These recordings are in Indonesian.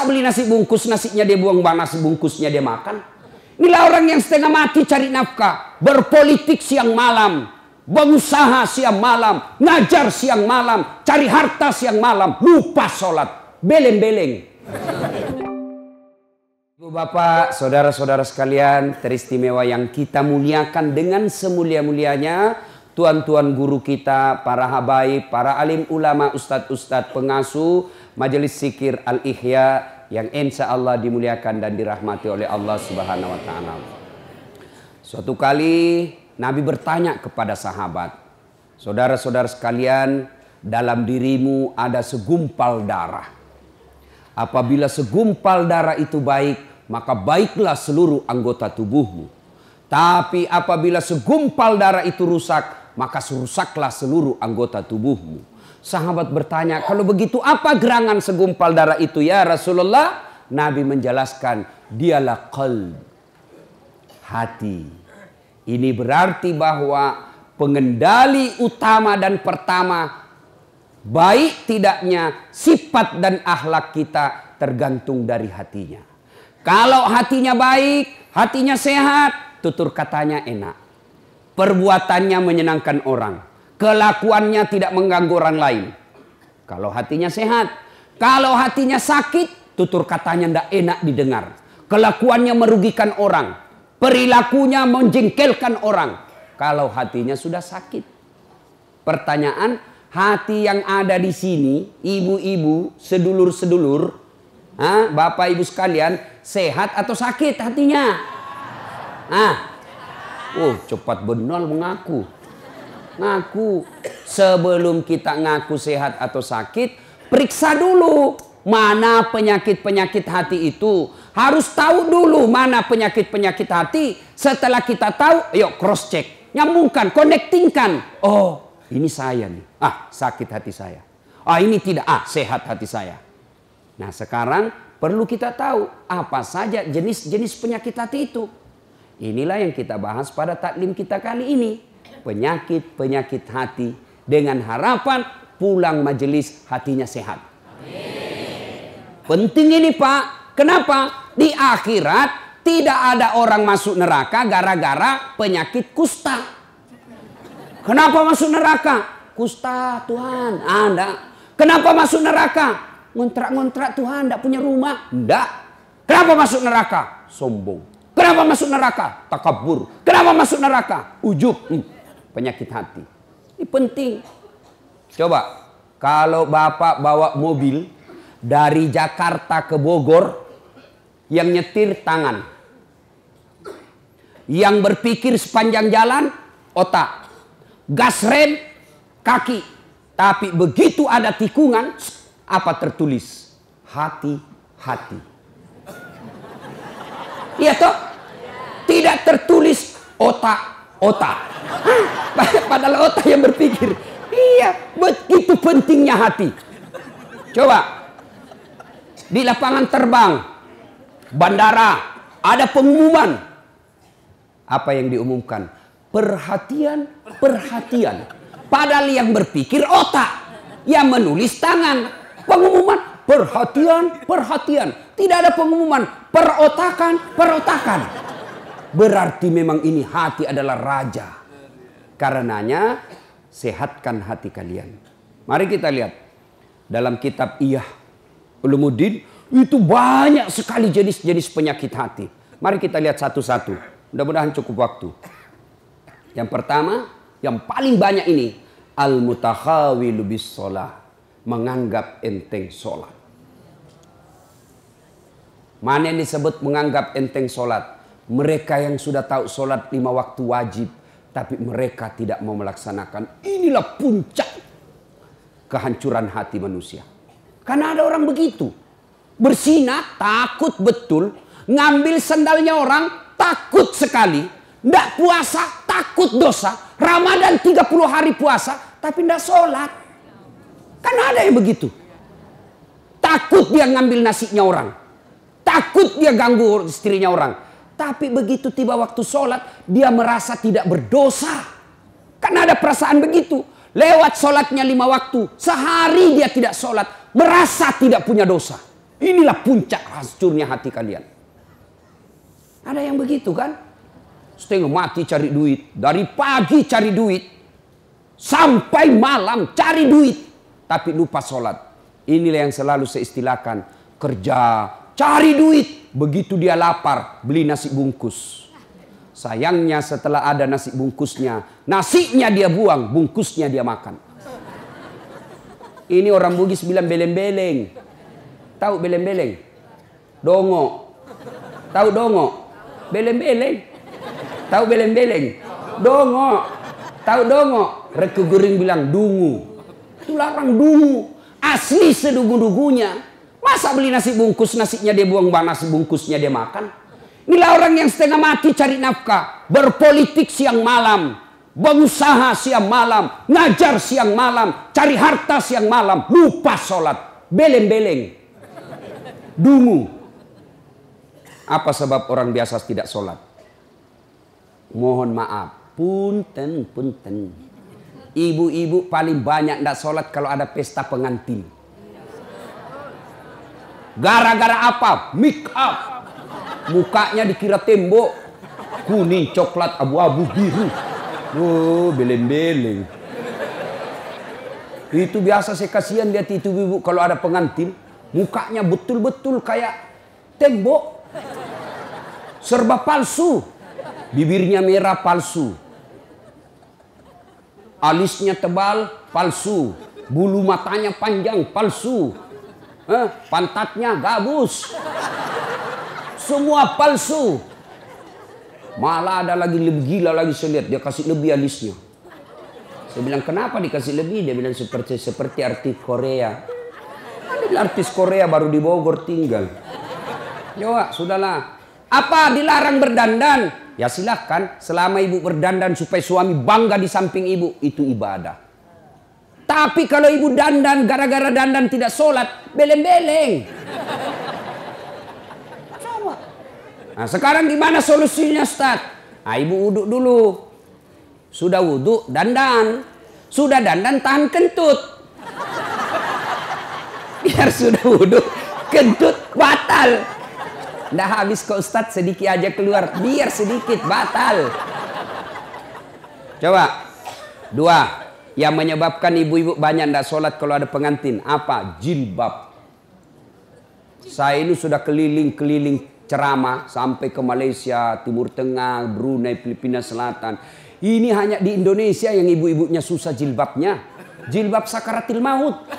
Masa beli nasi bungkus, nasinya dia buang, nasi bungkusnya dia makan? Inilah orang yang setengah mati cari nafkah. Berpolitik siang malam. Berusaha siang malam. Ngajar siang malam. Cari harta siang malam. Lupa sholat. Beleng-beleng. Ibu bapak, saudara-saudara sekalian, teristimewa yang kita muliakan dengan semulia-mulianya, tuan-tuan guru kita, para habaib, para alim ulama, ustadz-ustadz pengasuh, Majelis Zikir Al-Ihya yang insya Allah dimuliakan dan dirahmati oleh Allah Subhanahu wa Ta'ala. Suatu kali Nabi bertanya kepada sahabat, saudara-saudara sekalian, dalam dirimu ada segumpal darah. Apabila segumpal darah itu baik, maka baiklah seluruh anggota tubuhmu. Tapi apabila segumpal darah itu rusak, maka rusaklah seluruh anggota tubuhmu. Sahabat bertanya, kalau begitu apa gerangan segumpal darah itu ya Rasulullah? Nabi menjelaskan, dialah qalb, hati. Ini berarti bahwa pengendali utama dan pertama, baik tidaknya sifat dan akhlak kita tergantung dari hatinya. Kalau hatinya baik, hatinya sehat, tutur katanya enak. Perbuatannya menyenangkan orang. Kelakuannya tidak mengganggu orang lain. Kalau hatinya sehat. Kalau hatinya sakit, tutur katanya tidak enak didengar. Kelakuannya merugikan orang. Perilakunya menjengkelkan orang. Kalau hatinya sudah sakit. Pertanyaan, hati yang ada di sini, ibu-ibu, sedulur-sedulur, bapak ibu sekalian, sehat atau sakit hatinya? Cepat benar mengaku. Ngaku. Sebelum kita ngaku sehat atau sakit, periksa dulu mana penyakit-penyakit hati itu. Harus tahu dulu mana penyakit-penyakit hati. Setelah kita tahu, yuk cross check, nyambungkan, connectingkan. Oh, ini saya nih. Sakit hati saya. Ini tidak. Sehat hati saya. Nah, sekarang perlu kita tahu apa saja jenis-jenis penyakit hati itu. Inilah yang kita bahas pada taklim kita kali ini. Penyakit-penyakit hati dengan harapan pulang majelis hatinya sehat. Amin. Penting ini Pak. Kenapa? Di akhirat tidak ada orang masuk neraka gara-gara penyakit kusta. Kenapa masuk neraka? Kusta Tuhan. Anda. Kenapa masuk neraka? Ngontrak-ngontrak Tuhan, tidak punya rumah. Tidak. Kenapa masuk neraka? Sombong. Kenapa masuk neraka? Takabur. Kenapa masuk neraka? Ujub. Penyakit hati. Ini penting. Coba, kalau bapak bawa mobil dari Jakarta ke Bogor, yang nyetir tangan. Yang berpikir sepanjang jalan, otak. Gas rem, kaki. Tapi begitu ada tikungan, apa tertulis? Hati-hati. Iya toh? Tidak tertulis otak-otak. Padahal otak yang berpikir. Iya, begitu pentingnya hati. Coba. Di lapangan terbang, bandara, ada pengumuman. Apa yang diumumkan? Perhatian, perhatian. Padahal yang berpikir otak. Yang menulis tangan. Pengumuman, perhatian, perhatian. Tidak ada pengumuman, perotakan, perotakan. Berarti memang ini hati adalah raja. Karenanya, sehatkan hati kalian. Mari kita lihat. Dalam kitab Iyah Ulumuddin, itu banyak sekali jenis-jenis penyakit hati. Mari kita lihat satu-satu. Mudah-mudahan cukup waktu. Yang pertama, yang paling banyak ini. Al-mutakhawilu bis sholah. Menganggap enteng sholat. Mana yang disebut menganggap enteng sholat? Mereka yang sudah tahu sholat 5 waktu wajib. Tapi mereka tidak mau melaksanakan. Inilah puncak kehancuran hati manusia. Karena ada orang begitu. Bersinat, takut betul. Ngambil sandalnya orang, takut sekali. Tidak puasa, takut dosa. Ramadan 30 hari puasa, tapi tidak sholat. Kan ada yang begitu. Takut dia ngambil nasinya orang. Takut dia ganggu istrinya orang. Tapi begitu tiba waktu sholat, dia merasa tidak berdosa. Karena ada perasaan begitu. Lewat sholatnya 5 waktu. Sehari dia tidak sholat. Merasa tidak punya dosa. Inilah puncak hancurnya hati kalian. Ada yang begitu kan? Setengah mati cari duit. Dari pagi cari duit. Sampai malam cari duit. Tapi lupa sholat. Inilah yang selalu saya istilahkan. Kerja, cari duit. Begitu dia lapar, beli nasi bungkus. Sayangnya setelah ada nasi bungkusnya, nasinya dia buang, bungkusnya dia makan. Ini orang Bugis bilang beleng-beleng. Tahu beleng-beleng? Dongo. Tahu dongo? Beleng-beleng. Tahu beleng-beleng? Dongo. Tahu dongo? Reke Gering bilang dungu. Itu larang dungu. Asli sedugu-dugunya. Masa beli nasi bungkus, nasinya dia buang, nasi bungkusnya dia makan? Inilah orang yang setengah mati cari nafkah. Berpolitik siang malam. Berusaha siang malam. Ngajar siang malam. Cari harta siang malam. Lupa sholat. Beleng-beleng. Dungu. Apa sebab orang biasa tidak sholat? Mohon maaf. Punten, punten. Ibu-ibu paling banyak tidak sholat kalau ada pesta pengantin. Gara-gara apa? Make up. Mukanya dikira tembok. Kuning, coklat, abu-abu, biru. Oh, beleng-beleng. Itu biasa saya kasihan lihat itu ibu kalau ada pengantin. Mukanya betul-betul kayak tembok. Serba palsu. Bibirnya merah palsu. Alisnya tebal palsu. Bulu matanya panjang palsu. Pantatnya gabus. Semua palsu. Malah ada lagi lebih gila lagi saya lihat. Dia kasih lebih alisnya. Saya bilang kenapa dikasih lebih? Dia bilang seperti artis Korea. Ada artis Korea baru di Bogor tinggal. Coba sudahlah. Apa dilarang berdandan? Ya silahkan. Selama ibu berdandan supaya suami bangga di samping ibu. Itu ibadah. Tapi kalau ibu dandan, gara-gara dandan tidak sholat, beleng-beleng. Coba. Nah sekarang gimana solusinya Ustaz? Nah, ibu wudhu dulu. Sudah wudhu, dandan. Sudah dandan, tahan kentut. Biar sudah wudhu, kentut batal. Nggak habis kok Ustaz, sedikit aja keluar. Biar sedikit, batal. Coba. Dua. Yang menyebabkan ibu-ibu banyak tidak sholat kalau ada pengantin. Apa? Jilbab. Saya ini sudah keliling-keliling ceramah. Sampai ke Malaysia, Timur Tengah, Brunei, Filipina Selatan. Ini hanya di Indonesia yang ibu-ibunya susah jilbabnya. Jilbab sakaratil maut.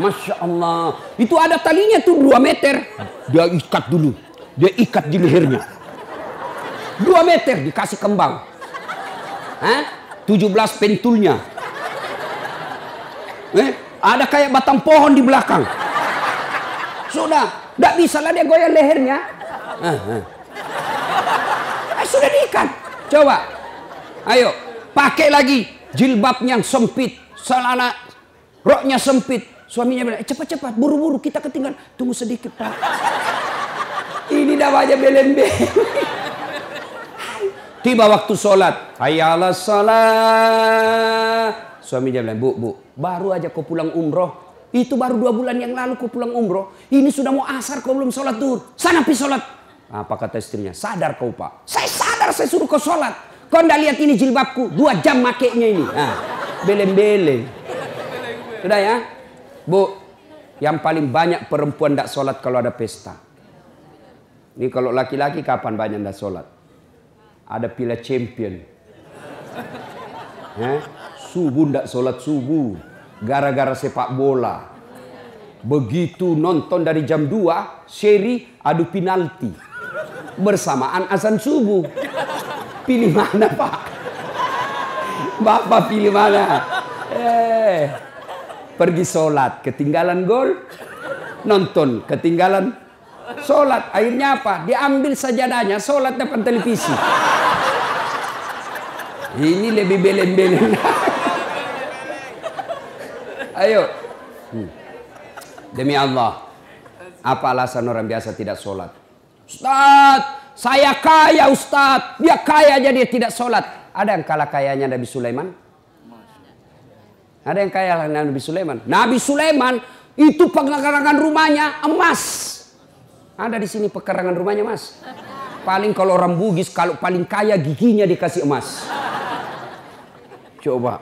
Masya Allah. Itu ada talinya tuh 2 meter. Dia ikat dulu. Dia ikat di lehernya. 2 meter dikasih kembang. Hah? 17 pentulnya. Ada kayak batang pohon di belakang. Sudah, tidak bisa lah dia goyang lehernya. Sudah diikat. Coba, ayo, pakai lagi jilbab yang sempit, celana roknya sempit. Suaminya bilang, cepat-cepat, buru-buru kita ketinggalan. Tunggu sedikit Pak. Ini dah wajah beleng-beleng. Tiba waktu sholat. Hayya 'alas sholat. Suaminya bilang, bu, baru aja kau pulang umroh. Itu baru 2 bulan yang lalu kau pulang umroh. Ini sudah mau asar kau belum sholat duhur. Sana pi sholat. Apa kata istrinya? Sadar kau Pak. Saya sadar, saya suruh kau sholat. Kau ndak lihat ini jilbabku. 2 jam makainya ini. Beleng-beleng. Sudah ya. Bu, yang paling banyak perempuan ndak sholat kalau ada pesta. Ini kalau laki-laki kapan banyak ndak sholat? Ada Piala Champion. Subuh ndak sholat subuh. Gara-gara sepak bola. Begitu nonton dari jam 2. Seri adu penalti. Bersamaan azan subuh. Pilih mana Pak? Bapak pilih mana? Pergi sholat. Ketinggalan gol. Nonton. Ketinggalan sholat. Akhirnya apa? Diambil sajadahnya. Sholat depan televisi. Ini lebih beleng-beleng. Ayo. Demi Allah. Apa alasan orang biasa tidak sholat? Ustaz, saya kaya Ustaz. Dia kaya aja dia tidak sholat. Ada yang kalah kayanya Nabi Sulaiman? Ada yang kaya Nabi Sulaiman? Nabi Sulaiman Itu pekarangan rumahnya emas. Ada di sini pekarangan rumahnya Mas. Paling kalau orang Bugis, kalau paling kaya giginya dikasih emas. Coba.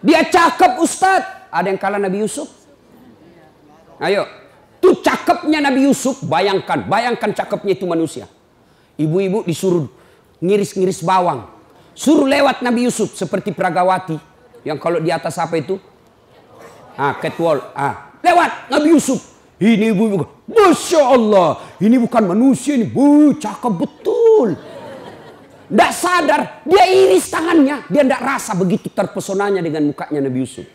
Dia cakep Ustadz. Ada yang kalah Nabi Yusuf? Ayo. Tuh cakepnya Nabi Yusuf. Bayangkan cakepnya itu manusia. Ibu-ibu disuruh ngiris-ngiris bawang. Suruh lewat Nabi Yusuf seperti Pragawati. Yang kalau di atas apa itu? Catwalk. Lewat Nabi Yusuf. Ini ibu, Masya Allah. Ini bukan manusia ini. Cakep betul. Tidak sadar. Dia iris tangannya. Dia tidak rasa begitu terpesonanya dengan mukanya Nabi Yusuf.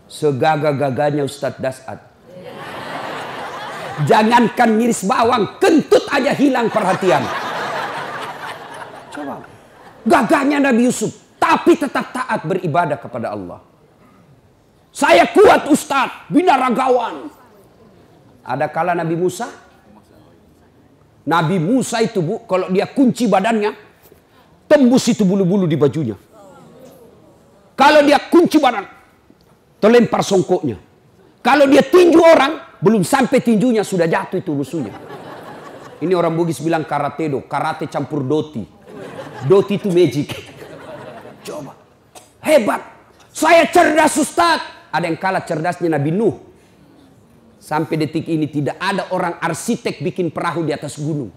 Segagah-gagahnya Ustadz Das'ad. Jangankan ngiris bawang. Kentut aja hilang perhatian. Coba. Gagahnya Nabi Yusuf. Tapi tetap taat beribadah kepada Allah. Saya kuat Ustadz. Binaragawan. Ada kala Nabi Musa. Nabi Musa itu Bu, kalau dia kunci badannya, tembus itu bulu-bulu di bajunya. Kalau dia kunci badan, terlempar songkoknya. Kalau dia tinju orang, belum sampai tinjunya sudah jatuh itu musuhnya. Ini orang Bugis bilang karate do, karate campur doti. Doti itu magic. Coba. Hebat. Saya cerdas Ustadz. Ada yang kalah cerdasnya Nabi Nuh. Sampai detik ini tidak ada orang arsitek bikin perahu di atas gunung.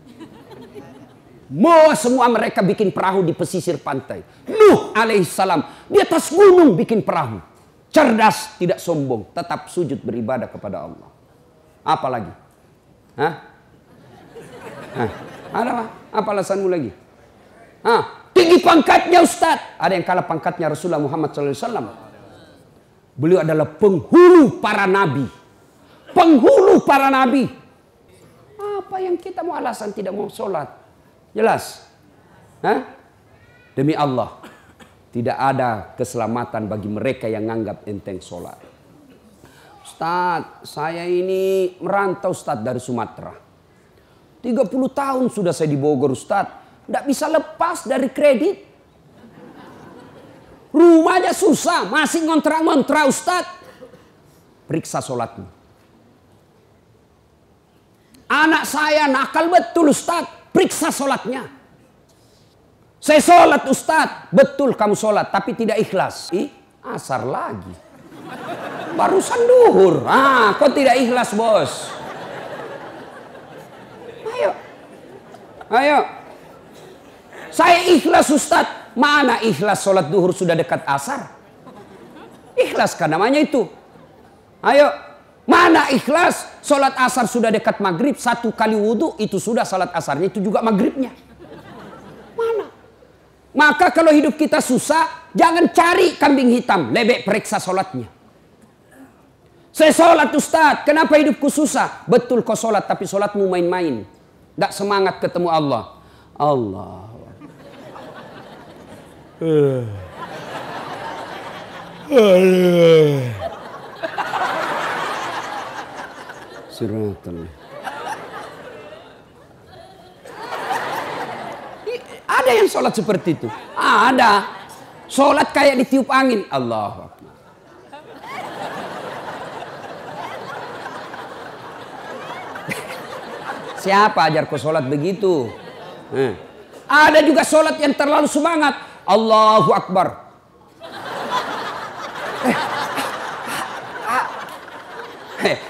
Semua mereka bikin perahu di pesisir pantai. Nuh alaihissalam di atas gunung bikin perahu. Cerdas, tidak sombong, tetap sujud beribadah kepada Allah. Apa lagi? Ada apa alasanmu lagi? Tinggi pangkatnya Ustadz. Ada yang kalah pangkatnya Rasulullah Muhammad SAW. Beliau adalah penghulu para nabi. Penghulu para nabi. Apa yang kita mau alasan tidak mau sholat? Jelas. Demi Allah. Tidak ada keselamatan bagi mereka yang menganggap enteng sholat. Ustadz, saya ini merantau Ustadz dari Sumatera. 30 tahun sudah saya di Bogor Ustadz. Tidak bisa lepas dari kredit. Rumahnya susah. Masih ngontrak-ngontrak Ustadz. Periksa sholatmu. Anak saya nakal betul Ustadz. Periksa sholatnya. Saya sholat Ustadz. Betul kamu sholat. Tapi tidak ikhlas. Asar lagi. Barusan duhur. Kok tidak ikhlas bos? Ayo. Saya ikhlas Ustadz. Mana ikhlas sholat duhur sudah dekat asar? Ikhlas kan namanya itu. Ayo. Mana ikhlas sholat asar sudah dekat maghrib. Satu kali wudhu itu sudah sholat asarnya. Itu juga maghribnya. Mana? Maka kalau hidup kita susah. Jangan cari kambing hitam. Lebih periksa sholatnya. Saya sholat Ustadz. Kenapa hidupku susah? Betul kau sholat. Tapi sholatmu main-main. Tidak semangat ketemu Allah. Allah. Siratal. Ada yang sholat seperti itu. Ada. Sholat kayak ditiup angin. Allahu Akbar. Siapa ajar kau sholat begitu? Ada juga sholat yang terlalu semangat. Allahu Akbar.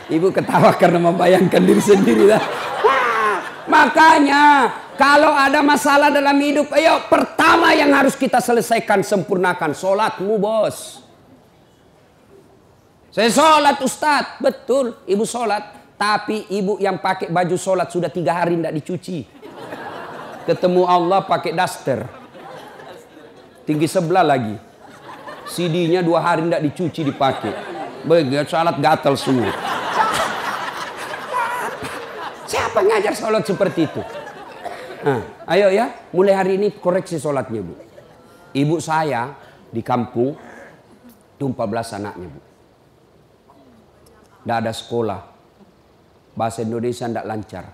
Ibu ketawa karena membayangkan diri sendiri lah. Makanya kalau ada masalah dalam hidup, ayo pertama yang harus kita selesaikan, sempurnakan sholatmu bos. Saya sholat Ustadz. Betul ibu sholat. Tapi ibu yang pakai baju sholat sudah 3 hari tidak dicuci. Ketemu Allah pakai daster. Tinggi sebelah lagi. CD-nya 2 hari tidak dicuci dipakai. Begitu sholat gatal semua. Siapa ngajar sholat seperti itu? Ayo ya, mulai hari ini koreksi sholatnya Bu. Ibu saya di kampung itu 14 anaknya Bu. Tidak ada sekolah. Bahasa Indonesia tidak lancar.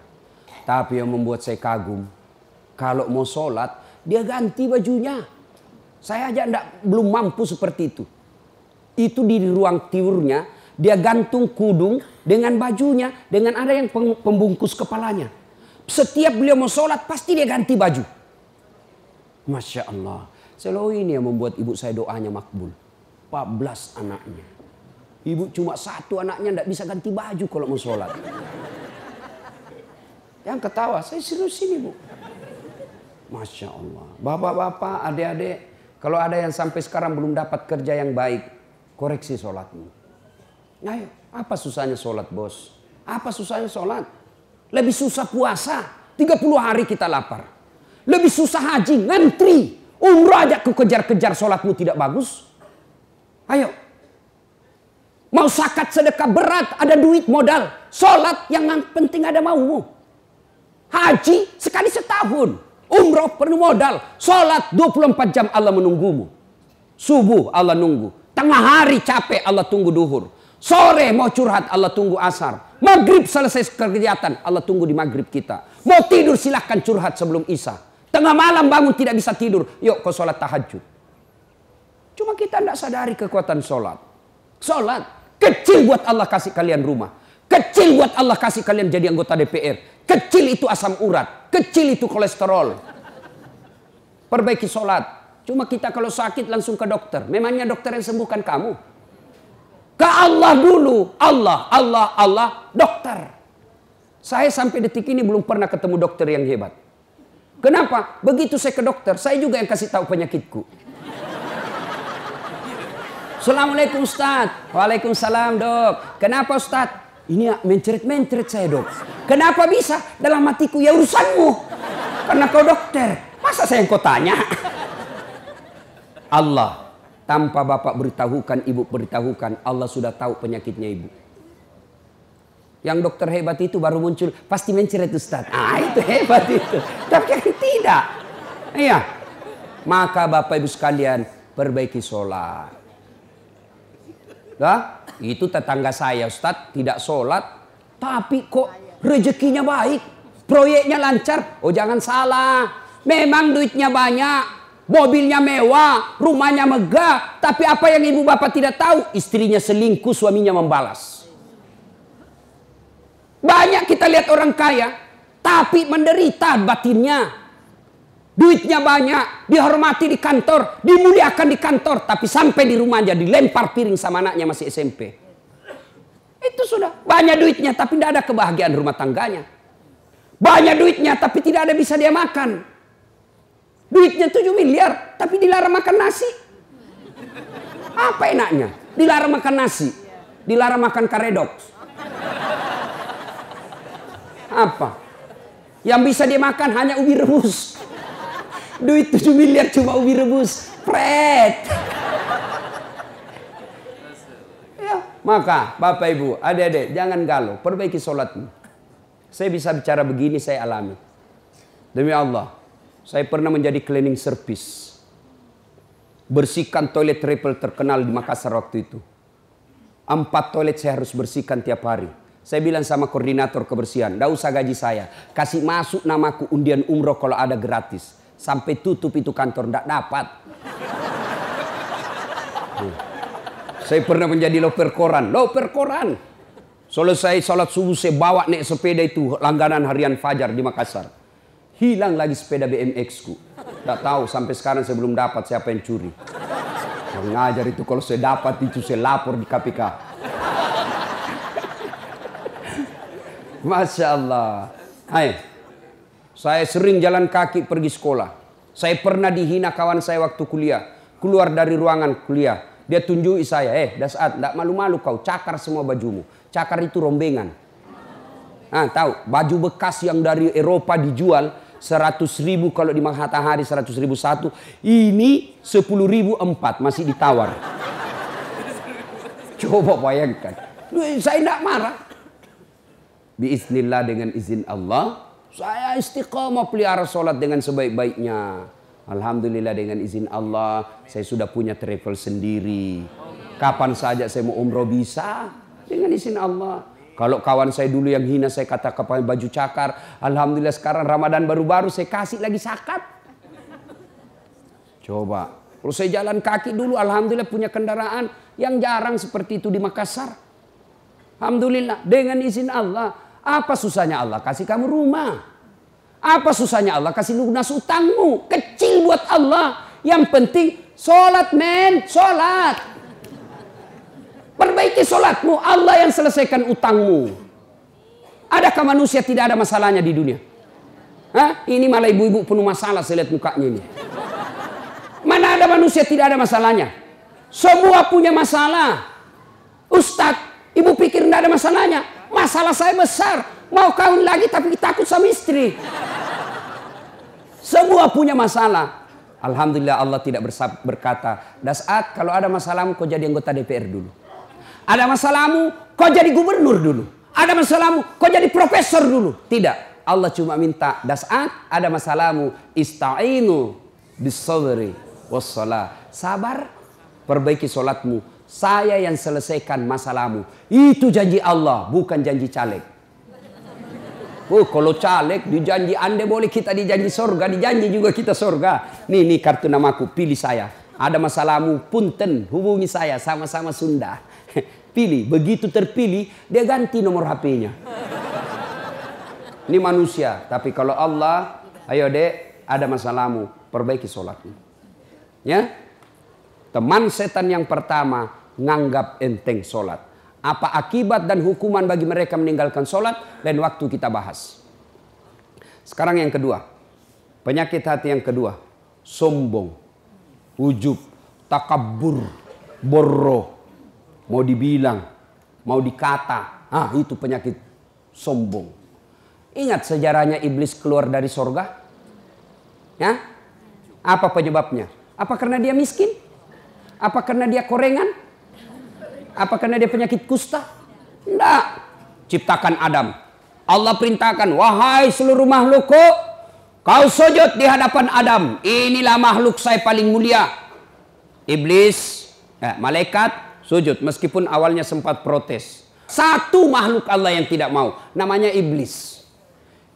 Tapi yang membuat saya kagum, kalau mau sholat dia ganti bajunya. Saya aja belum mampu seperti itu. Itu di ruang tidurnya dia gantung kudung dengan bajunya, dengan ada yang pembungkus kepalanya. Setiap beliau mau sholat pasti dia ganti baju. Masya Allah. Selalu ini yang membuat ibu saya doanya makbul. 14 anaknya. Ibu cuma 1 anaknya tidak bisa ganti baju kalau mau sholat. Yang ketawa, saya serius ini bu. Masya Allah. Bapak-bapak, adik-adik, kalau ada yang sampai sekarang belum dapat kerja yang baik, koreksi sholatmu. Ayo, apa susahnya sholat bos? Apa susahnya sholat? Lebih susah puasa, 30 hari kita lapar. Lebih susah haji, ngantri. Umroh aja ku kejar-kejar, sholatmu tidak bagus. Ayo. Mau zakat sedekah berat, ada duit modal. Sholat yang penting ada maumu. Haji sekali setahun. Umroh penuh modal. Sholat 24 jam Allah menunggumu. Subuh Allah nunggu. Tengah hari capek Allah tunggu duhur. Sore mau curhat Allah tunggu asar. Maghrib selesai kegiatan Allah tunggu di maghrib kita. Mau tidur silahkan curhat sebelum isya. Tengah malam bangun tidak bisa tidur. Yuk kau sholat tahajud. Cuma kita tidak sadari kekuatan sholat. Sholat. Kecil buat Allah kasih kalian rumah. Kecil buat Allah kasih kalian jadi anggota DPR. Kecil itu asam urat. Kecil itu kolesterol. Perbaiki sholat. Cuma kita kalau sakit langsung ke dokter. Memangnya dokter yang sembuhkan kamu? Ke Allah dulu. Allah, dokter. Saya sampai detik ini belum pernah ketemu dokter yang hebat. Kenapa? Begitu saya ke dokter, saya juga yang kasih tahu penyakitku. Assalamualaikum Ustaz. Waalaikumsalam dok. Kenapa Ustaz? Ini mencret-mencret saya dok. Kenapa bisa? Dalam hatiku ya urusanmu. Karena kau dokter. Masa saya yang kau tanya? Allah. Tanpa bapak beritahukan, ibu beritahukan. Allah sudah tahu penyakitnya ibu. Yang dokter hebat itu baru muncul. Pasti mencret Ustaz. Ah itu hebat itu. Tapi yang tidak. Iya. Maka bapak ibu sekalian. Perbaiki sholat. Nah, itu tetangga saya Ustaz. Tidak sholat. Tapi kok rezekinya baik. Proyeknya lancar. Oh jangan salah. Memang duitnya banyak. Mobilnya mewah. Rumahnya megah. Tapi apa yang ibu bapak tidak tahu. Istrinya selingkuh, suaminya membalas. Banyak kita lihat orang kaya, tapi menderita batinnya. Duitnya banyak, dihormati di kantor, dimuliakan di kantor, tapi sampai di rumahnya dilempar piring sama anaknya masih SMP. Itu sudah banyak duitnya, tapi tidak ada kebahagiaan rumah tangganya. Banyak duitnya, tapi tidak ada bisa dia makan. Duitnya 7 miliar, tapi dilarang makan nasi. Apa enaknya? Dilarang makan nasi, dilarang makan karedok. Apa? Yang bisa dia makan hanya ubi rebus. Duit 7 miliar cuma ubi rebus. Pret. Ya, maka Bapak Ibu, adik-adik jangan galau, perbaiki sholatmu. Saya bisa bicara begini, saya alami. Demi Allah, saya pernah menjadi cleaning service. Bersihkan toilet triple terkenal di Makassar waktu itu. 4 toilet saya harus bersihkan tiap hari. Saya bilang sama koordinator kebersihan, tidak usah gaji saya. Kasih masuk namaku undian umroh kalau ada gratis. Sampai tutup itu kantor, tidak dapat. Saya pernah menjadi loper koran. Loper koran. Selesai sholat subuh saya bawa naik sepeda itu langganan harian Fajar di Makassar. Hilang lagi sepeda BMX ku. Tidak tahu sampai sekarang saya belum dapat siapa yang curi. Yang ngajar itu kalau saya dapat itu saya lapor di KPK. Masya Allah. Hai, saya sering jalan kaki pergi sekolah. Saya pernah dihina kawan saya waktu kuliah. Keluar dari ruangan kuliah. Dia tunjuki saya, Dasat, tidak malu-malu kau, cakar semua bajumu. Cakar itu rombengan. Nah, tahu, baju bekas yang dari Eropa dijual 100.000 kalau di Matahari 100.000 satu. Ini 10.000 4, masih ditawar. Coba bayangkan. Saya tidak marah. Biiznillah dengan izin Allah, saya istiqamah pelihara sholat dengan sebaik-baiknya. Alhamdulillah dengan izin Allah, saya sudah punya travel sendiri. Kapan saja saya mau umroh bisa dengan izin Allah. Kalau kawan saya dulu yang hina saya katakan pakai baju cakar, alhamdulillah sekarang Ramadan baru-baru saya kasih lagi zakat. Coba, kalau saya jalan kaki dulu, alhamdulillah punya kendaraan yang jarang seperti itu di Makassar. Alhamdulillah, dengan izin Allah. Apa susahnya Allah kasih kamu rumah? Apa susahnya Allah kasih lunas utangmu? Kecil buat Allah. Yang penting sholat men, sholat. Perbaiki sholatmu, Allah yang selesaikan utangmu. Adakah manusia tidak ada masalahnya di dunia? Hah? Ini malah ibu-ibu penuh masalah, saya lihat mukanya ini. Mana ada manusia tidak ada masalahnya? Semua punya masalah. Ustadz, ibu pikir tidak ada masalahnya? Masalah saya besar. Mau kawin lagi tapi takut sama istri. Semua punya masalah. Alhamdulillah Allah tidak berkata, Das'at kalau ada masalahmu kau jadi anggota DPR dulu. Ada masalahmu kau jadi gubernur dulu. Ada masalahmu kau jadi profesor dulu. Tidak. Allah cuma minta, Das'at ada masalahmu ista'inu bis-sabri was-salah. Sabar, perbaiki sholatmu. Saya yang selesaikan masalahmu. Itu janji Allah, bukan janji caleg. Oh, kalau caleg dijanji Anda boleh, kita dijanji surga, dijanji juga kita surga. Nih kartu namaku, pilih saya. Ada masalahmu, punten, hubungi saya, sama-sama Sunda. Pilih, begitu terpilih, dia ganti nomor HP-nya. Ini manusia, tapi kalau Allah, ayo dek, ada masalahmu, perbaiki sholatmu. Ya, teman setan yang pertama, nganggap enteng sholat. Apa akibat dan hukuman bagi mereka meninggalkan sholat? Dan waktu kita bahas. Sekarang yang kedua. Penyakit hati yang kedua. Sombong. Ujub. Takabur. Borro. Mau dibilang. Mau dikata. Itu penyakit sombong. Ingat sejarahnya iblis keluar dari sorga? Ya? Apa penyebabnya? Apa karena dia miskin? Apa karena dia korengan? Apa karena dia penyakit kusta? Tidak. Ciptakan Adam. Allah perintahkan, wahai seluruh makhlukku, kau sujud di hadapan Adam. Inilah makhluk saya paling mulia. Iblis, malaikat sujud. Meskipun awalnya sempat protes. Satu makhluk Allah yang tidak mau. Namanya iblis.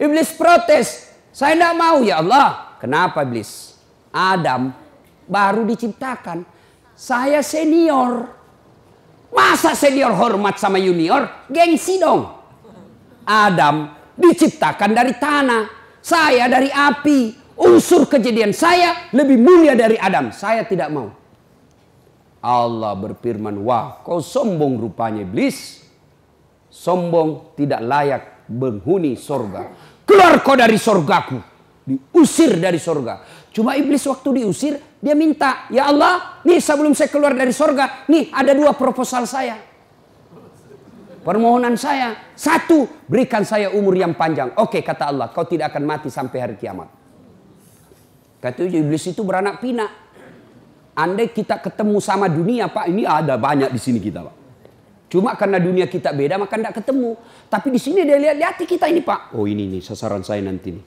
Iblis protes. Saya tidak mau ya Allah. Kenapa iblis? Adam baru diciptakan. Saya senior. Masa senior hormat sama junior? Gengsi dong. Adam diciptakan dari tanah. Saya dari api. Unsur kejadian saya lebih mulia dari Adam. Saya tidak mau. Allah berfirman, wah kau sombong rupanya iblis. Sombong tidak layak penghuni sorga. Keluar kau dari sorgaku. Diusir dari sorga. Cuma iblis waktu diusir, dia minta, ya Allah, nih sebelum saya keluar dari sorga, nih ada dua proposal saya. Permohonan saya. Satu, berikan saya umur yang panjang. Oke, kata Allah, kau tidak akan mati sampai hari kiamat. Kata iblis itu beranak pinak. Andai kita ketemu sama dunia, Pak, ini ada banyak di sini kita, Pak. Cuma karena dunia kita beda, maka tidak ketemu. Tapi di sini dia lihat kita ini, Pak. Oh ini nih sasaran saya nanti nih.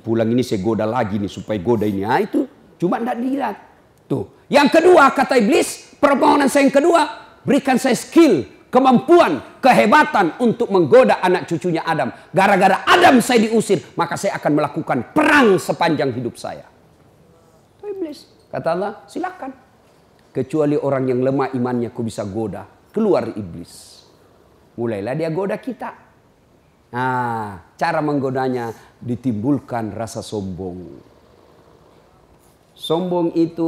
Pulang ini saya goda lagi nih supaya goda ini. Itu cuma tidak dilihat. Tuh. Yang kedua kata iblis, permohonan saya yang kedua, berikan saya skill, kemampuan, kehebatan untuk menggoda anak cucunya Adam. Gara-gara Adam saya diusir, maka saya akan melakukan perang sepanjang hidup saya. Itu iblis. Kata Allah, silakan. Kecuali orang yang lemah imannya kau bisa goda. Keluar iblis. Mulailah dia goda kita. Nah, cara menggodanya ditimbulkan rasa sombong. Sombong itu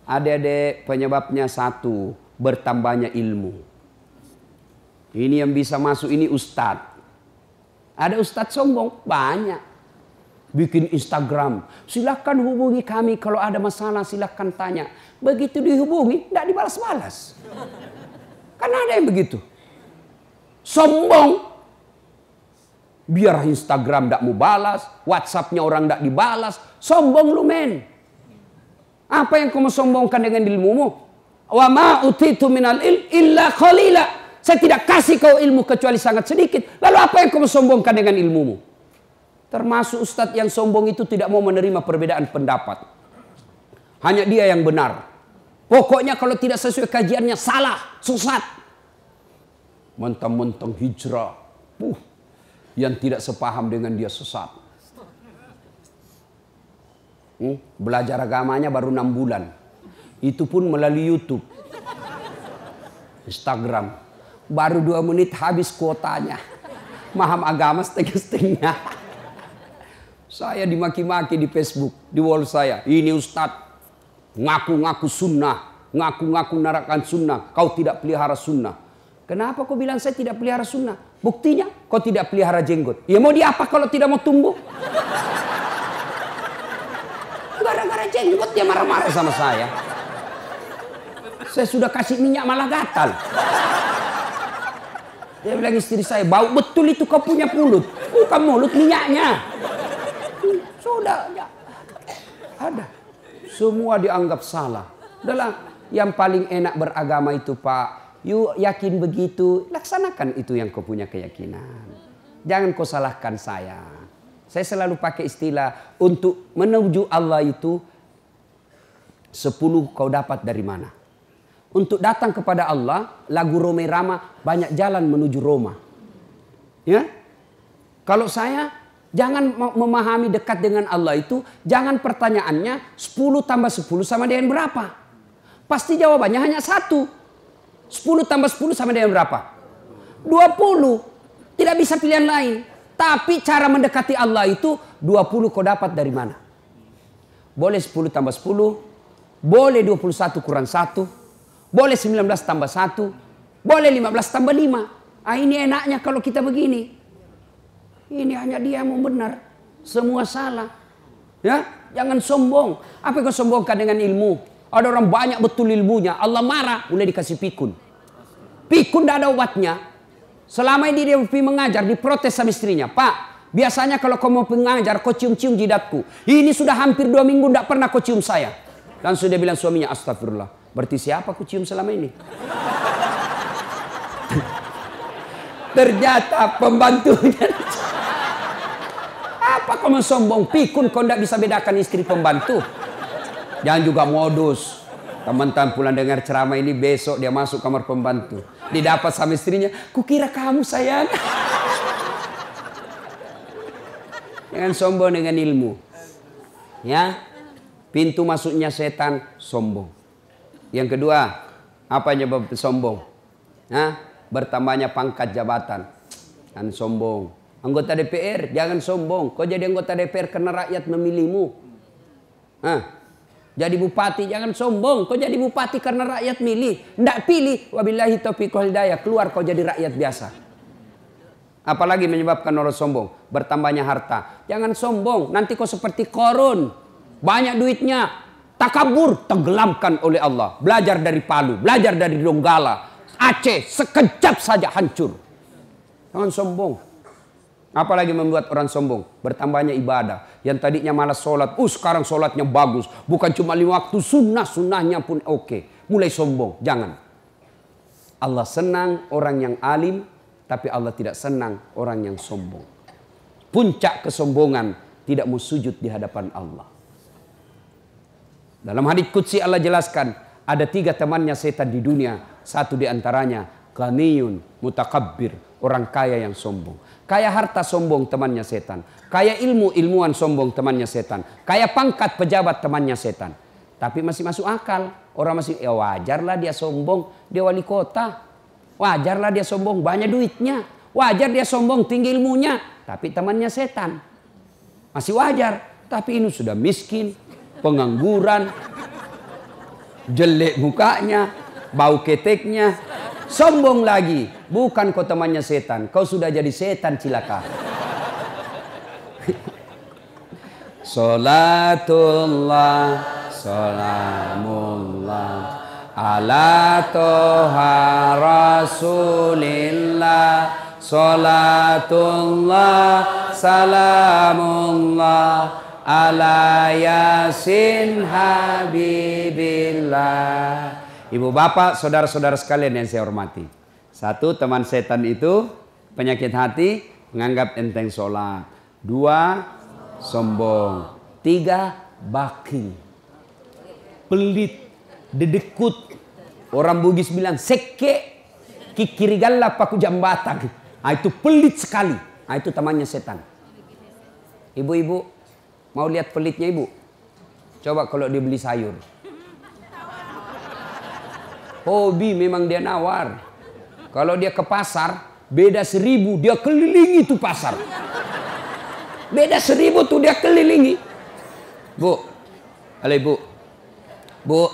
adik-adik penyebabnya satu, bertambahnya ilmu. Ini yang bisa masuk ini ustadz. Ada ustadz sombong? Banyak. Bikin Instagram. Silakan hubungi kami kalau ada masalah, silakan tanya. Begitu dihubungi, tidak dibalas-balas. Kan ada yang begitu. Sombong. Biar Instagram tidak mau balas, WhatsAppnya orang tidak dibalas. Sombong lu men. Apa yang kamu sombongkan dengan ilmumu? Wa ma utitu minal illa qalila. Saya tidak kasih kau ilmu kecuali sangat sedikit. Lalu apa yang kamu sombongkan dengan ilmumu? Termasuk ustadz yang sombong itu tidak mau menerima perbedaan pendapat. Hanya dia yang benar. Pokoknya kalau tidak sesuai kajiannya salah, sesat. Mentang-mentang hijrah. Yang tidak sepaham dengan dia sesat. Belajar agamanya baru 6 bulan. Itu pun melalui YouTube. Instagram. Baru 2 menit habis kuotanya. Maham agama setengah-setengah. Saya dimaki-maki di Facebook, di wall saya. Ini Ustadz, ngaku-ngaku sunnah, ngaku-ngaku narakan sunnah. Kau tidak pelihara sunnah. Kenapa kau bilang saya tidak pelihara sunnah? Buktinya kau tidak pelihara jenggot. Ya mau diapa kalau tidak mau tumbuh? Gara-gara jenggot dia marah-marah sama saya. Saya sudah kasih minyak malah gatal. Dia bilang istri saya, bau betul itu kau punya mulut. Bukan mulut, minyaknya. Sudah, ya. Ada. Semua dianggap salah. Adalah yang paling enak beragama itu Pak. You yakin begitu, laksanakan itu yang kau punya keyakinan. Jangan kau salahkan saya. Saya selalu pakai istilah untuk menuju Allah itu 10 kau dapat dari mana. Untuk datang kepada Allah, lagu Roma Irama, banyak jalan menuju Roma. Ya, kalau saya jangan memahami dekat dengan Allah itu, jangan pertanyaannya 10 tambah 10 sama dengan berapa. Pasti jawabannya hanya 1. 10 tambah 10 sama dengan berapa? 20. Tidak bisa pilihan lain. Tapi cara mendekati Allah itu 20 kau dapat dari mana? Boleh 10 tambah 10. Boleh 21 kurang 1. Boleh 19 tambah 1. Boleh 15 tambah 5. Ah, ini enaknya kalau kita begini. Ini hanya dia yang mau benar. Semua salah. Ya, jangan sombong. Apa yang kau sombongkan dengan ilmu? Ada orang banyak betul ilmunya. Allah marah, mulai dikasih pikun. Pikun tidak ada obatnya. Selama ini dia pergi mengajar, diprotes sama istrinya. Pak, biasanya kalau kau mau mengajar, kau cium-cium jidatku. Ini sudah hampir 2 minggu tidak pernah kau cium saya. Langsung dia bilang suaminya, astagfirullah. Berarti siapa aku cium selama ini? Ternyata pembantunya. Apa kau sombong? Pikun kau tidak bisa bedakan istri pembantu. Jangan juga modus. Teman-teman pulang dengar ceramah ini, besok dia masuk kamar pembantu. Didapat sama istrinya, kukira kamu sayang. Jangan sombong dengan ilmu. Ya, pintu masuknya setan sombong. Yang kedua, apa penyebab sombong? Nah, bertambahnya pangkat jabatan. Kan sombong. Anggota DPR, jangan sombong. Kau jadi anggota DPR karena rakyat memilihmu. Nah, jadi bupati, jangan sombong. Kau jadi bupati karena rakyat milih. Tidak pilih, wabillahi taufiq wal hidayah. Keluar kau jadi rakyat biasa. Apalagi menyebabkan orang sombong? Bertambahnya harta. Jangan sombong, nanti kau seperti Qarun. Banyak duitnya. Takabur, tenggelamkan oleh Allah. Belajar dari Palu, belajar dari Donggala, Aceh, sekejap saja hancur. Jangan sombong. Apalagi membuat orang sombong? Bertambahnya ibadah. Yang tadinya malas sholat, sekarang sholatnya bagus. Bukan cuma 5 waktu, sunnahnya pun oke. Mulai sombong, jangan. Allah senang orang yang alim, tapi Allah tidak senang orang yang sombong. Puncak kesombongan, tidak mau sujud di hadapan Allah. Dalam hadits qudsi Allah jelaskan, ada 3 temannya setan di dunia. Satu di antaranya, ghaniyun mutakabbir, orang kaya yang sombong. Kaya harta sombong temannya setan. Kaya ilmu, ilmuwan sombong temannya setan. Kaya pangkat pejabat temannya setan. Tapi masih masuk akal. Orang masih, ya wajarlah dia sombong. Dia wali kota. Wajarlah dia sombong, banyak duitnya. Wajar dia sombong, tinggi ilmunya. Tapi temannya setan. Masih wajar. Tapi ini sudah miskin, pengangguran, jelek mukanya, bau keteknya. Sombong lagi. Bukan kau temannya setan. Kau sudah jadi setan cilaka. Salatullah, salamullah ala toha rasulillah. Salatullah, salamullah ala yasin habibillah. Ibu bapak, saudara-saudara sekalian yang saya hormati. 1, teman setan itu penyakit hati, menganggap enteng sholat. 2, sombong. 3, bakhil, pelit, dedekut. Orang Bugis bilang seke, kikirigalla paku jambatan. Nah, itu pelit sekali. Nah, itu temannya setan. Ibu-ibu, mau lihat pelitnya ibu? Coba kalau dia beli sayur. Hobi memang dia nawar. Kalau dia ke pasar, beda 1000, dia kelilingi tuh pasar. Beda 1000 tuh dia kelilingi. Bu, halo ibu. Bu,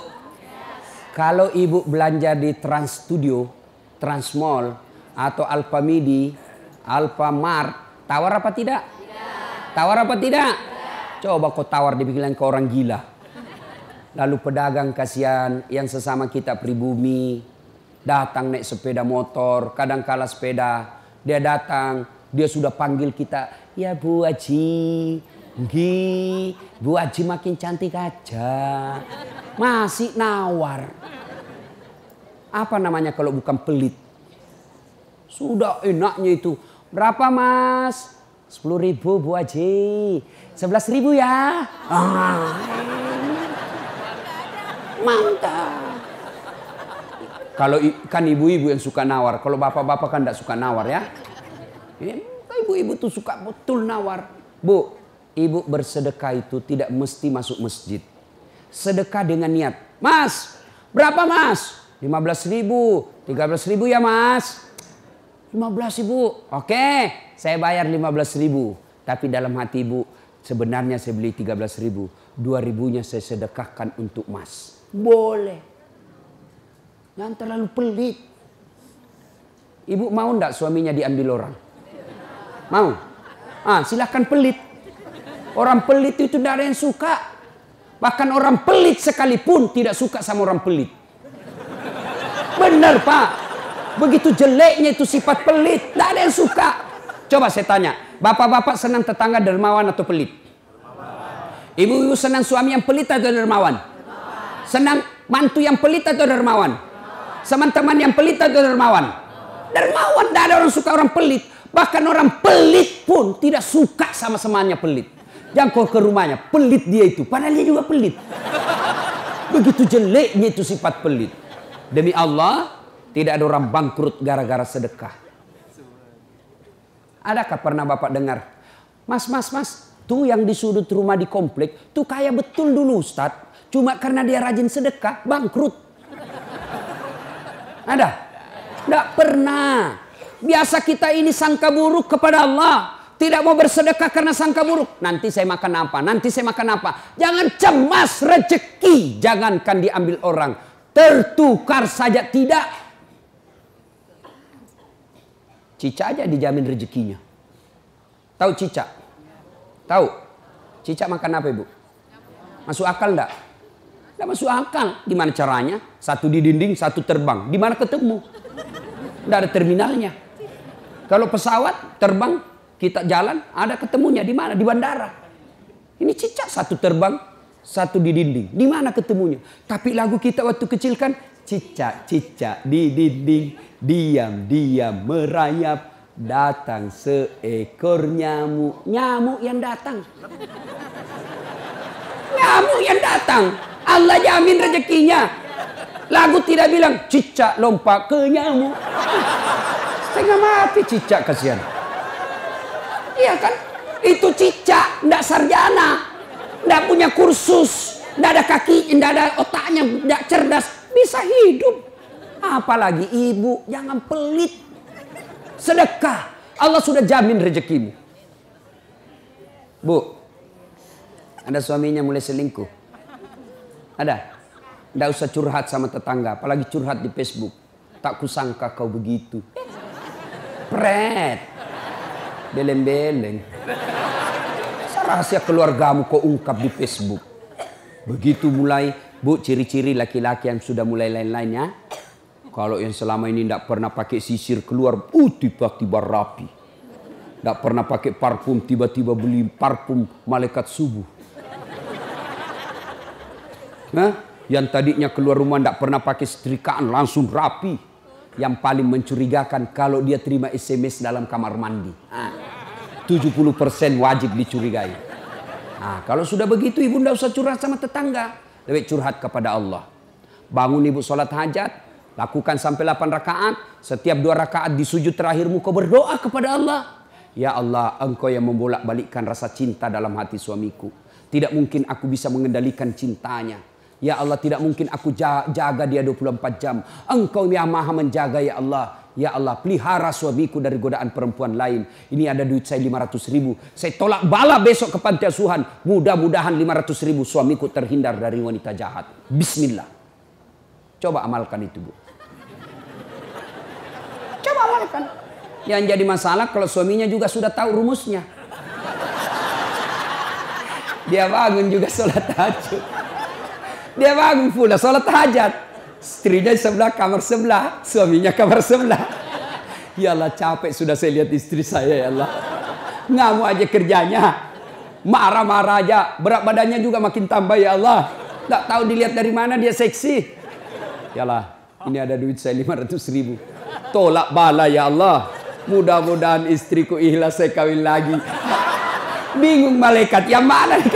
kalau ibu belanja di Trans Studio, Trans Mall, atau Alfamidi, Alfamart, tawar apa tidak? Tawar apa tidak? Coba kau tawar, dibilang ke orang gila. Lalu pedagang kasihan yang sesama kita pribumi, datang naik sepeda motor, kadang kala sepeda, dia datang, dia sudah panggil kita, ya Bu Haji, Bu Haji makin cantik aja, masih nawar. Apa namanya kalau bukan pelit? Sudah enaknya itu, berapa Mas? 10.000 Bu Haji, 11.000 ya. Mantap. Kalau kan ibu-ibu yang suka nawar, kalau bapak-bapak kan tidak suka nawar ya. Ibu-ibu tuh suka betul nawar. Bu, ibu bersedekah itu tidak mesti masuk masjid. Sedekah dengan niat. Mas, berapa Mas? 15.000, 13.000 ya Mas. 15.000, oke, saya bayar 15.000. Tapi dalam hati ibu, sebenarnya saya beli 13.000, 2.000-nya saya sedekahkan untuk Mas. Boleh. Jangan terlalu pelit. Ibu mau enggak suaminya diambil orang? Mau? Silakan pelit. Orang pelit itu tidak ada yang suka. Bahkan orang pelit sekalipun tidak suka sama orang pelit. Benar Pak. Begitu jeleknya itu sifat pelit. Tidak ada yang suka. Coba saya tanya. Bapak-bapak senang tetangga dermawan atau pelit? Ibu-ibu senang suami yang pelit atau dermawan? Senang mantu yang pelit atau dermawan? Teman-teman yang pelit atau dermawan? Dermawan, tidak ada orang suka orang pelit. Bahkan orang pelit pun tidak suka sama semuanya pelit. Jangan kau ke rumahnya, pelit dia itu. Padahal dia juga pelit. Begitu jeleknya itu sifat pelit. Demi Allah, tidak ada orang bangkrut gara-gara sedekah. Adakah pernah Bapak dengar? Mas, tuh yang di sudut rumah di komplek, tuh kaya betul dulu Ustadz. Cuma karena dia rajin sedekah, bangkrut. Ada? Tidak pernah. Biasa kita ini sangka buruk kepada Allah. Tidak mau bersedekah karena sangka buruk. Nanti saya makan apa? Nanti saya makan apa? Jangan cemas rezeki. Jangankan diambil orang. Tertukar saja tidak. Cicak aja dijamin rezekinya. Tahu cicak? Tahu? Cicak makan apa ibu? Masuk akal enggak? Tidak masuk akal. Gimana caranya? Satu di dinding, satu terbang. Di mana ketemu? Tidak ada terminalnya. Kalau pesawat terbang, kita jalan, ada ketemunya. Di mana? Di bandara. Ini cicak, satu terbang, satu di dinding. Di mana ketemunya? Tapi lagu kita waktu kecil kan, cicak di dinding, diam-diam merayap. Datang seekor nyamuk. Nyamuk yang datang. Nyamuk yang datang. Allah jamin rezekinya. Lagu tidak bilang cicak lompat ke nyamuk. Setengah mati cicak, kasihan. Iya kan? Itu cicak, tidak sarjana, tidak punya kursus, tidak ada kaki, tidak ada otaknya, tidak cerdas, bisa hidup. Apalagi ibu, jangan pelit. Sedekah, Allah sudah jamin rezekimu. Bu, ada suaminya mulai selingkuh. Ada? Tidak usah curhat sama tetangga, apalagi curhat di Facebook. Tak kusangka kau begitu. Pret. Beleng-beleng. Rahasia keluargamu kau ungkap di Facebook. Begitu mulai, Bu, ciri-ciri laki-laki yang sudah mulai lain-lainnya. Kalau yang selama ini tidak pernah pakai sisir keluar, tiba-tiba rapi. Tidak pernah pakai parfum, tiba-tiba beli parfum malaikat subuh. Yang tadinya keluar rumah tidak pernah pakai setrikaan, langsung rapi. Yang paling mencurigakan kalau dia terima SMS dalam kamar mandi. 70% wajib dicurigai. Kalau sudah begitu ibu tidak usah curhat sama tetangga. Lebih curhat kepada Allah. Bangun ibu sholat hajat. Lakukan sampai 8 rakaat. Setiap 2 rakaat di sujud terakhirmu kau berdoa kepada Allah. Ya Allah, engkau yang membolak-balikkan rasa cinta dalam hati suamiku. Tidak mungkin aku bisa mengendalikan cintanya. Ya Allah, tidak mungkin aku jaga dia 24 jam. Engkau yang maha menjaga ya Allah. Ya Allah, pelihara suamiku dari godaan perempuan lain. Ini ada duit saya 500.000. Saya tolak bala besok ke panti asuhan. Mudah-mudahan 500.000 suamiku terhindar dari wanita jahat. Bismillah. Coba amalkan itu, Bu. Coba amalkan. Yang jadi masalah kalau suaminya juga sudah tahu rumusnya. Dia bangun juga sholat tahajud. Dia bangun pula sholat hajat. Istrinya sebelah, kamar sebelah. Suaminya kamar sebelah. Ya Allah, capek sudah saya lihat istri saya, ya Allah. Ngamuk aja kerjanya. Marah-marah aja. Berat badannya juga makin tambah, ya Allah. Tak tahu dilihat dari mana dia seksi. Ya Allah, ini ada duit saya 500.000. Tolak bala, ya Allah. Mudah-mudahan istriku ikhlas saya kawin lagi. Bingung malaikat, yang mana nih?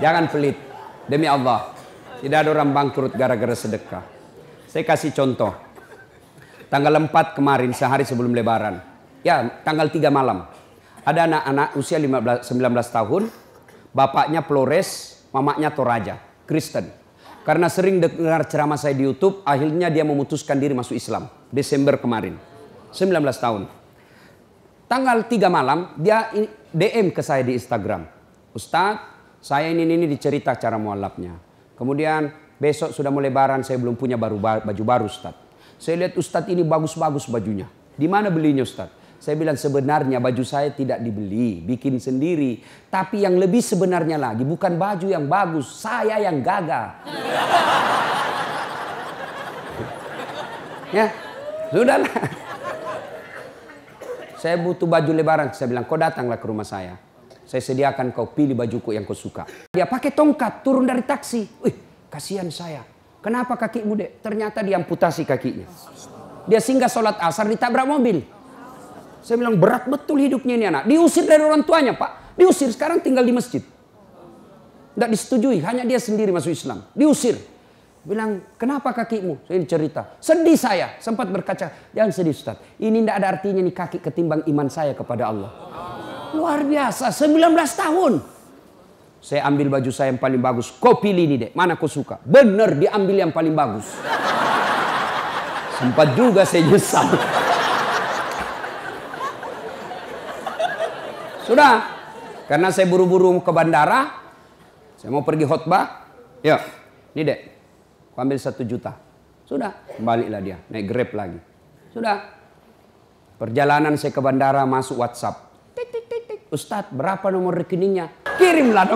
Jangan pelit. Demi Allah, tidak ada orang bangkrut gara-gara sedekah. Saya kasih contoh. Tanggal 4 kemarin, sehari sebelum lebaran. Ya, tanggal 3 malam. Ada anak-anak usia 19 tahun. Bapaknya Flores, mamanya Toraja, Kristen. Karena sering dengar ceramah saya di YouTube, akhirnya dia memutuskan diri masuk Islam. Desember kemarin. 19 tahun. Tanggal 3 malam, dia DM ke saya di Instagram. Ustadz, saya ini dicerita cara mualafnya. Kemudian besok sudah mau lebaran, saya belum punya baju baru, Ustadz. Saya lihat Ustadz ini bagus-bagus bajunya. Di mana belinya, Ustadz? Saya bilang sebenarnya baju saya tidak dibeli, bikin sendiri. Tapi yang lebih sebenarnya lagi, bukan baju yang bagus, saya yang gagah. Ya, sudahlah. Saya butuh baju lebaran. Saya bilang, kau datanglah ke rumah saya. Saya sediakan kau pilih bajuku yang kau suka. Dia pakai tongkat turun dari taksi. Wih, kasihan saya. Kenapa kakimu, Dek? Ternyata diamputasi kakinya. Dia singgah sholat asar ditabrak mobil. Saya bilang berat betul hidupnya ini anak. Diusir dari orang tuanya, Pak. Diusir, sekarang tinggal di masjid. Tidak disetujui, hanya dia sendiri masuk Islam. Diusir. Bilang, kenapa kakimu? Saya cerita. Sedih saya. Sempat berkaca. Jangan sedih, Ustaz. Ini tidak ada artinya nih kaki ketimbang iman saya kepada Allah. Luar biasa, 19 tahun. Saya ambil baju saya yang paling bagus. Kau pilih ini, Dek. Mana kau suka? Bener, diambil yang paling bagus. Sempat juga saya nyesal. Sudah. Karena saya buru-buru ke bandara. Saya mau pergi khotbah. Ya, ini, Dek. Kau ambil 1 juta. Sudah. Baliklah dia. Naik Grab lagi. Sudah. Perjalanan saya ke bandara, masuk WhatsApp. Ustadz, berapa nomor rekeningnya? Kirimlah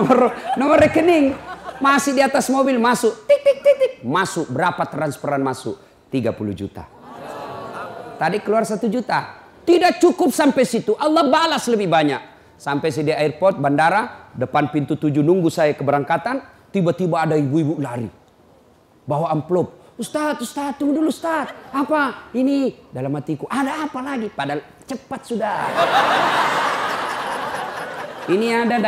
nomor rekening. Masih di atas mobil, masuk. Masuk, berapa transferan masuk? 30 juta. Tadi keluar 1 juta. Tidak cukup sampai situ. Allah balas lebih banyak. Sampai saya di airport, bandara, depan pintu 7 nunggu saya keberangkatan. Tiba-tiba ada ibu-ibu lari. Bawa amplop. Ustadz, tunggu dulu Ustadz. Apa? Ini dalam hatiku. Ada apa lagi? Padahal cepat sudah. Ini ada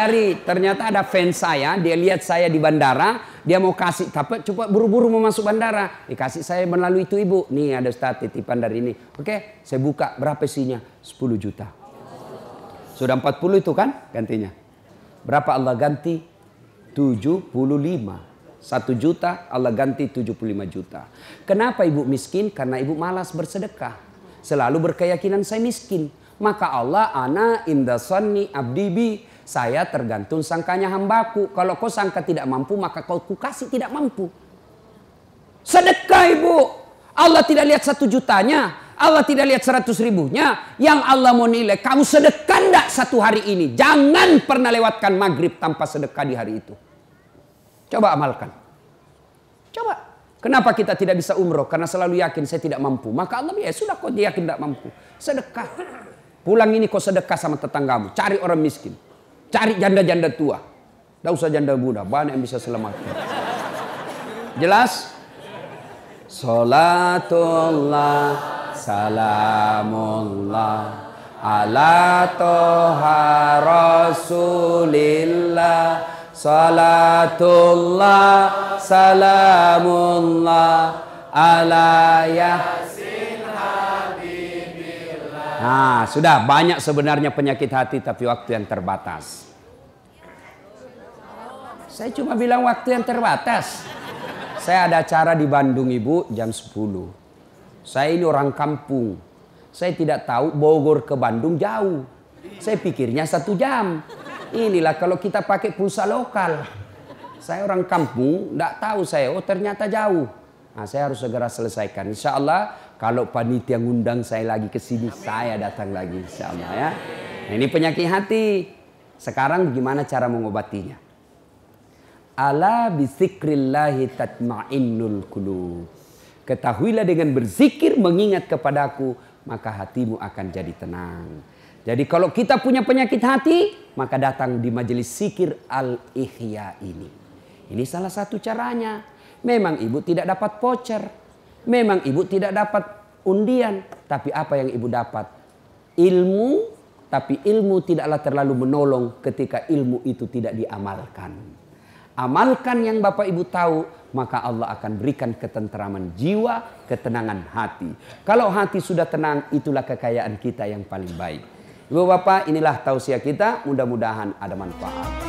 ternyata ada fans saya, dia lihat saya di bandara, dia mau kasih, tapi cepat buru-buru mau masuk bandara. Dikasih saya melalui itu ibu, nih ada Ustaz titipan dari ini. Oke, saya buka, berapa isinya? 10 juta. Sudah 40 itu kan gantinya. Berapa Allah ganti? 75. 1 juta Allah ganti 75 juta. Kenapa ibu miskin? Karena ibu malas bersedekah. Selalu berkeyakinan saya miskin. Maka Allah ana inda sanni abdibi. Saya tergantung sangkanya hambaku. Kalau kau sangka tidak mampu, maka kau kasih tidak mampu. Sedekah ibu. Allah tidak lihat 1 jutanya. Allah tidak lihat 100 ribunya. Yang Allah mau nilai, kamu sedekah enggak 1 hari ini. Jangan pernah lewatkan maghrib tanpa sedekah di hari itu. Coba amalkan. Coba. Kenapa kita tidak bisa umroh? Karena selalu yakin saya tidak mampu. Maka Allah ya sudah kau yakin tidak mampu. Sedekah. Pulang ini kau sedekah sama tetanggamu. Cari orang miskin. Cari janda-janda tua. Tidak usah janda muda. Banyak yang bisa selamatkan. Jelas? Salatullah, salamullah, ala toha rasulillah. Salatullah, salamullah, ala yasin habibillah. Nah, sudah banyak sebenarnya penyakit hati tapi waktu yang terbatas. Saya cuma bilang waktu yang terbatas. Saya ada acara di Bandung Ibu jam 10. Saya ini orang kampung. Saya tidak tahu Bogor ke Bandung jauh. Saya pikirnya 1 jam. Inilah kalau kita pakai pulsa lokal. Saya orang kampung, tidak tahu saya. Oh ternyata jauh. Nah, saya harus segera selesaikan. Insya Allah kalau panitia ngundang saya lagi ke sini, saya datang lagi. Insya Allah ya. Nah, ini penyakit hati. Sekarang bagaimana cara mengobatinya? Ala bizikrillahi tatma'innul qulub. Ketahuilah dengan berzikir mengingat kepadaku, maka hatimu akan jadi tenang. Jadi kalau kita punya penyakit hati, maka datang di majelis zikir Al-Ihya ini. Ini salah satu caranya. Memang ibu tidak dapat voucher. Memang ibu tidak dapat undian. Tapi apa yang ibu dapat? Ilmu, tapi ilmu tidaklah terlalu menolong ketika ilmu itu tidak diamalkan. Amalkan yang Bapak Ibu tahu, maka Allah akan berikan ketenteraman jiwa, ketenangan hati. Kalau hati sudah tenang, itulah kekayaan kita yang paling baik. Ibu Bapak, inilah tausiah kita, mudah-mudahan ada manfaat.